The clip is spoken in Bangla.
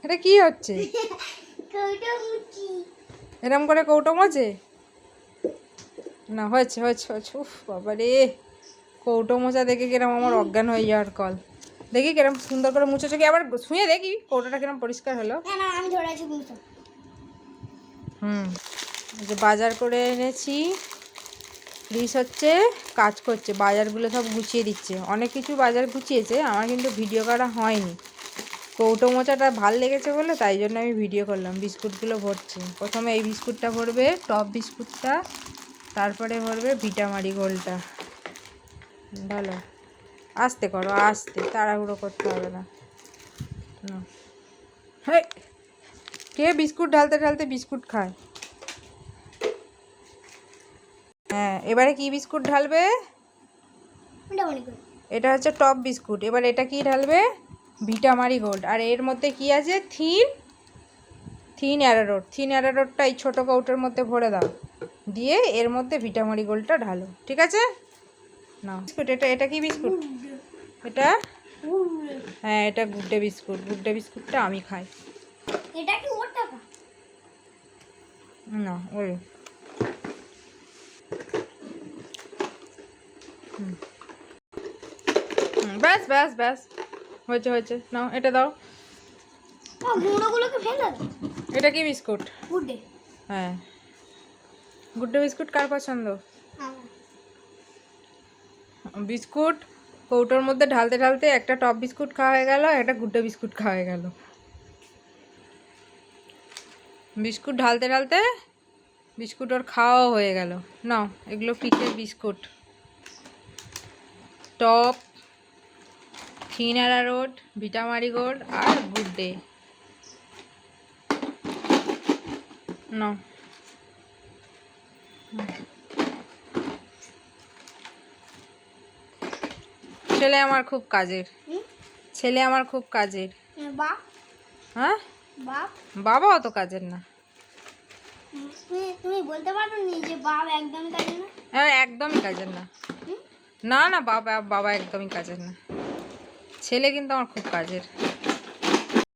এটা কি হচ্ছে? এরম করে কৌটো মোছে না? হয়েছে হয়েছে হয়েছে। উফ বাবা রে, কৌটো মোছা দেখে কিরম আমার অজ্ঞান হয়ে যাওয়ার কল। দেখি কিরম সুন্দর করে মুছেছো কি, আবার শুয়ে দেখি কৌটোটা কিরম পরিষ্কার হলো। যে বাজার করে এনেছি, প্লিজ হচ্ছে কাজ করছে, বাজারগুলো সব গুছিয়ে দিচ্ছে। অনেক কিছু বাজার গুছিয়েছে, আমার কিন্তু ভিডিও করা হয়নি। কৌটো মোচাটা ভাল লেগেছে বলে তাই জন্য আমি ভিডিও করলাম। বিস্কুটগুলো ভরছি, প্রথমে এই বিস্কুটটা ভরবে, টপ বিস্কুটটা, তারপরে ভরবে ভিটামারি গোল্ডটা। ভালো আস্তে করো, আস্তে, তাড়াহুড়ো করতে হবে না। হ্যাঁ, কে বিস্কুট ঢালতে ঢালতে বিস্কুট খায়? হ্যাঁ, এবারে কি বিস্কুট ঢালবে? এটা হচ্ছে টপ বিস্কুট। এবার এটা কি ঢালবে? ভিটামারি গোল্ড। আর এর মধ্যে কি আছে? Thin arrowroot. থিন অ্যারারুটটা এই ছোটো কৌটোর মধ্যে ভরে দাও, দিয়ে এর মধ্যে ভিটামারি গোল্ডটা ঢালো, ঠিক আছে? না বিস্কুট, এটা কি বিস্কুট? এটা, হ্যাঁ এটা গুড্ডে বিস্কুট। গুড্ডে বিস্কুটটা আমি খাই। এটা কি ওর টাকা? না ওই ব্যাস ব্যাস ব্যাস, হয়েছে হয়েছে। নাও এটা দাও। গুঁড়োগুলোকে ফেলে দাও। এটা কি বিস্কুট? গুড্ডে। হ্যাঁ, গুড্ডে বিস্কুট কার পছন্দ? বিস্কুট কৌটোর মধ্যে ঢালতে ঢালতে একটা টপ বিস্কুট খাওয়া হয়ে গেল, একটা গুড্ডে বিস্কুট খাওয়া হয়ে গেল। বিস্কুট ঢালতে ঢালতে বিস্কুট ওর খাওয়াও হয়ে গেল। নাও এগুলো পিঠের biscuit, Top, thin arrowroot, Vita Marie Gold আর গুড্ডে। নাও ছেলে আমার খুব কাজের, ছেলে আমার খুব কাজের। হ্যাঁ, বাবা অত কাজের না। তুমি বলতে পারো নি যে বাবা একদমই কাজের না? হ্যাঁ একদমই কাজের না। না না, বাবা একদমই কাজের না। ছেলে কিন্তু আমার খুব কাজের।